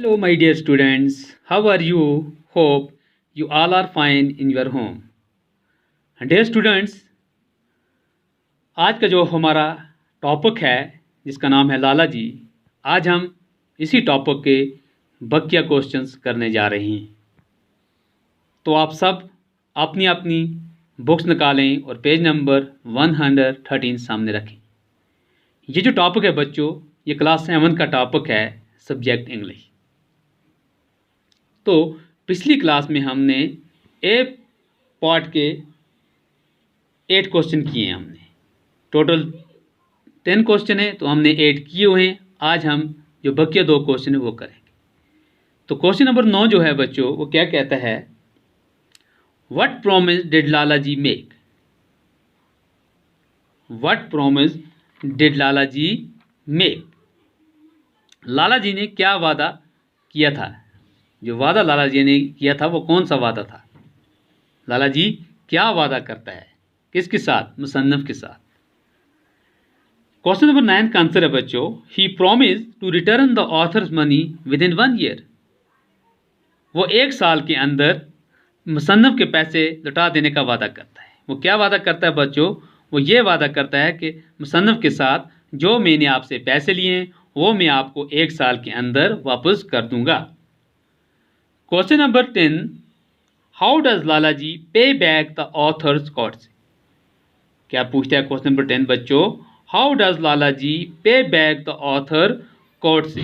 Hello, my dear students. How are you? Hope you all are fine in your home. Dear students, आज का जो हमारा topic है जिसका नाम है लाला जी, आज हम इसी टॉपिक के बकिया क्वेश्चंस करने जा रहे हैं। तो आप सब अपनी अपनी बुक्स निकालें और पेज नंबर 113 सामने रखें। ये जो टॉपिक है बच्चों, ये क्लास 7 का टॉपिक है, सब्जेक्ट इंग्लिश। तो पिछली क्लास में हमने ए पार्ट के 8 क्वेश्चन किए हैं। हमने टोटल 10 क्वेश्चन है, तो हमने 8 किए हुए हैं। आज हम जो बकिया 2 क्वेश्चन है वो करेंगे। तो क्वेश्चन नंबर 9 जो है बच्चों, वो क्या कहता है, what promise did Lala ji make. What promise did Lala ji make. Lala ji ने क्या वादा किया था। जो वादा लाला जी ने किया था वो कौन सा वादा था। लाला जी क्या वादा करता है, किसके साथ, मुसन्नफ के साथ। क्वेश्चन नंबर 9 का आंसर है बच्चों, he promise to return the author's money within 1 year. वो 1 साल के अंदर मुसन्नफ के पैसे लौटा देने का वादा करता है। वो क्या वादा करता है बच्चों, वो ये वादा करता है कि मुसन्नफ के साथ जो मैंने आपसे पैसे लिए हैं वो मैं आपको 1 साल के अंदर वापस कर दूंगा। क्वेश्चन नंबर 10, हाउ डज लाला जी पे बैक द ऑथर्स कॉट्स। क्या पूछता है क्वेश्चन नंबर 10 बच्चों, हाउ डज लाला जी पे बैक द ऑथर कॉट्स।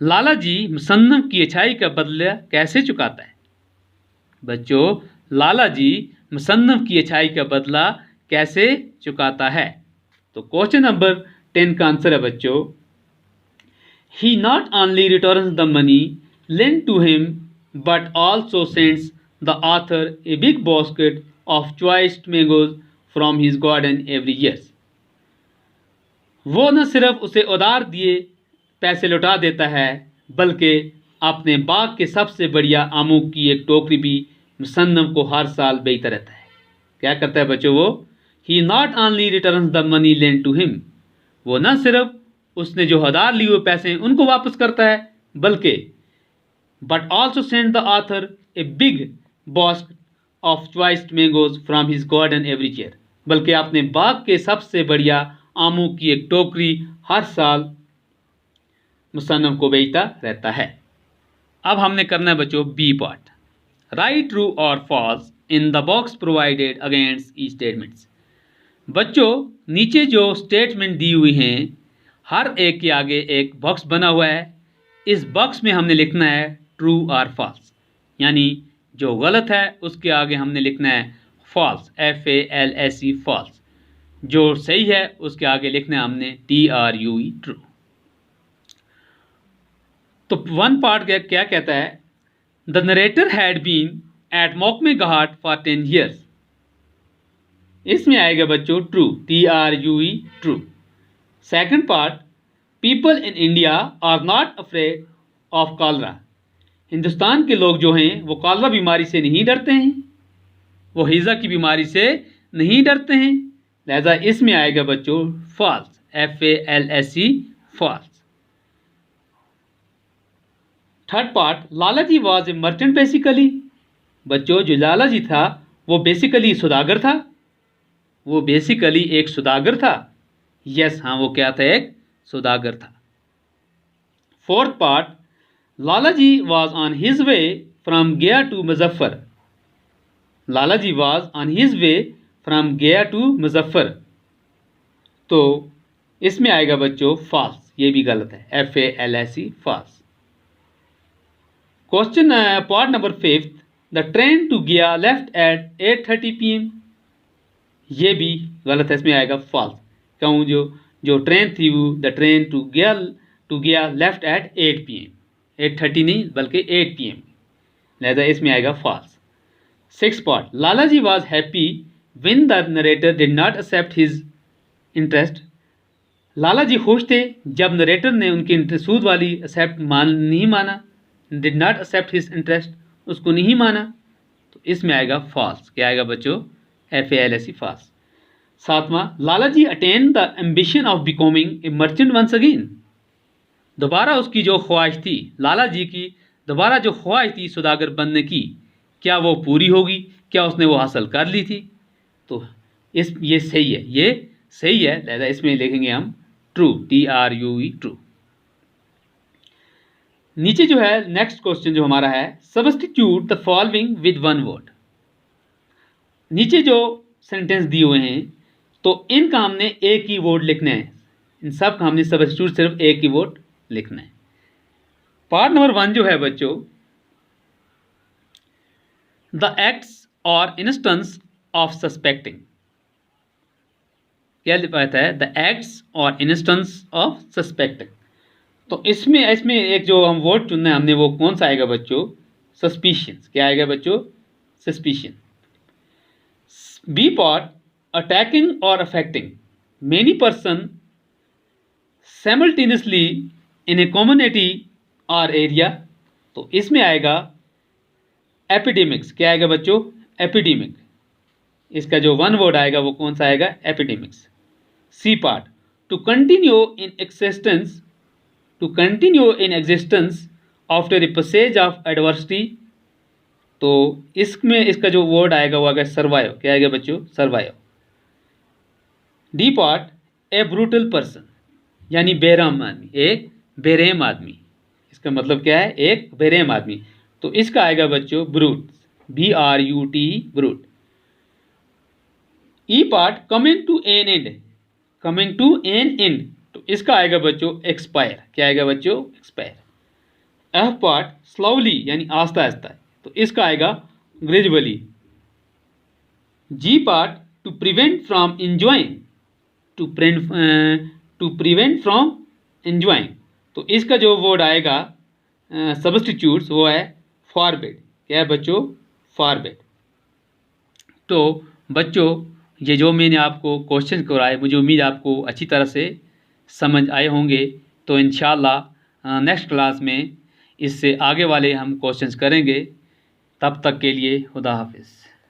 लाला जी मुसन्नफ की अच्छाई का बदला कैसे चुकाता है। बच्चों, लाला जी मुसन्नफ की अच्छाई का बदला कैसे चुकाता है। तो क्वेश्चन नंबर 10 का आंसर है बच्चों, he not only returns the money lent to him but also sends the author a big basket of choice mangoes from his garden every year. वो न सिर्फ उसे उधार दिए पैसे लौटा देता है, बल्कि अपने बाग के सबसे बढ़िया आमों की एक टोकरी भी मुसन्नफ को हर साल बेचता रहता है। क्या करता है बच्चों वो, he not only returns the money lent to him. वो न सिर्फ उसने जो उधार लिए हुए पैसे हैं उनको वापस करता है, बल्कि but also send the author a big basket of choice mangoes from his garden every year। बल्कि अपने बाग के सबसे बढ़िया आमों की एक टोकरी हर साल मुसन्नफ को बेचता रहता है। अब हमने करना है बच्चों बी पार्ट, राइट ट्रू और falls in the box provided against E statements. बच्चों, नीचे जो स्टेटमेंट दी हुई हैं हर एक के आगे एक बॉक्स बना हुआ है। इस बॉक्स में हमने लिखना है ट्रू और फॉल्स, यानी जो गलत है उसके आगे हमने लिखना है फॉल्स, FALSE फॉल्स। जो सही है उसके आगे लिखना है हमने TRUE ट्रू। तो 1 पार्ट क्या कहता है, the narrator had been at Mokameh Ghat for 10 years। इसमें आएगा बच्चों true, TRUE true. Second part, people in India are not afraid of cholera. Hindustan के लोग जो हैं वो कॉलरा बीमारी से नहीं डरते हैं, वो हीज़ा की बीमारी से नहीं डरते हैं। लिहाजा इसमें आएगा बच्चों false, FALSE false. Third part, Lala ji was a merchant basically. बच्चों, जो लाला जी था वो बेसिकली सौदागर था। वो बेसिकली एक सौदागर था। यस, हाँ, वो क्या था, एक सौदागर था। Fourth part, Lala ji was on his way from Gaya to Muzaffar. Lala ji was on his way from Gaya to Muzaffar. तो इसमें आएगा बच्चों फॉल्स, ये भी गलत है, FALSE false. Question part number 5, the train to Gaya left at 8:30 PM। ये भी गलत है, इसमें आएगा फॉल्स। कहूँ जो ट्रेन थी वो, the train to Gaya left eight 8 PM, 8:30 नहीं बल्कि 8 PM। लिहाजा इसमें आएगा false. 6 part, Lala ji was happy when the narrator did not accept his interest. Lala ji खुश थे जब नरेटर ने उनकी सूद वाली नहीं माना, did not accept his interest, उसको नहीं माना। तो इसमें आएगा फॉल्स। क्या आएगा बच्चों, FALSE फॉल्स। 7वां, Lala ji attain the ambition of becoming a merchant once again. दोबारा उसकी जो ख्वाहिश थी, लाला जी की दोबारा जो ख्वाहिश थी सौदागर बनने की, क्या वो पूरी होगी, क्या उसने वो हासिल कर ली थी? तो ये सही है, ये सही है, लिहाजा इसमें लिखेंगे हम ट्रू, TRUE, ट्रू। नीचे जो है नेक्स्ट क्वेश्चन जो हमारा है, substitute the following with one word. नीचे जो सेंटेंस दिए हुए हैं तो इनका हमने एक ही वर्ड लिखना है, इन सब का हमने सब्स्टिट्यूट सिर्फ एक ही वर्ड लिखना है। पार्ट नंबर 1 जो है बच्चों, द एक्ट्स और इंस्टेंस ऑफ सस्पेक्टिंग। क्या लिखा है? द एक्ट्स और इंस्टेंस ऑफ सस्पेक्टिंग। तो इसमें एक जो हम वर्ड चुनना है हमने, वो कौन सा आएगा बच्चों? सस्पिशियन। क्या आएगा बच्चों? सस्पिशियन। बी पार्ट, अटैकिंग और affecting many person simultaneously in a community और एरिया। तो इसमें आएगा एपिडेमिक्स। क्या आएगा बच्चों? एपिडेमिक। इसका जो वन वर्ड आएगा वो कौन सा आएगा? Epidemics. C part, to continue in existence, to continue in existence after a passage of adversity. तो इसमें इसका जो वर्ड आएगा वो आएगा सर्वाइव। क्या आएगा बच्चों? सर्वाइव। डी पार्ट, ए ब्रूटल पर्सन, यानी बेरहम आदमी, एक बेरहम आदमी। इसका मतलब क्या है? एक बेरहम आदमी। तो इसका आएगा बच्चों brute, BRUT, brute. E part, coming to an end, coming to an end. तो इसका आएगा बच्चों एक्सपायर। क्या आएगा बच्चों? एक्सपायर। एफ पार्ट, स्लोली, यानी आस्ता आस्ता। तो इसका आएगा gradually. G part, to prevent from enjoying, to prevent from enjoying. तो इसका जो वर्ड आएगा सब्स्टिट्यूट्स वो है फॉरबिड। क्या है बच्चों? फॉरबिड। तो बच्चों ये जो मैंने आपको क्वेश्चन कराए, मुझे उम्मीद आपको अच्छी तरह से समझ आए होंगे। तो इंशाल्लाह नेक्स्ट क्लास में इससे आगे वाले हम क्वेश्चंस करेंगे। तब तक के लिए खुदा हाफिज़।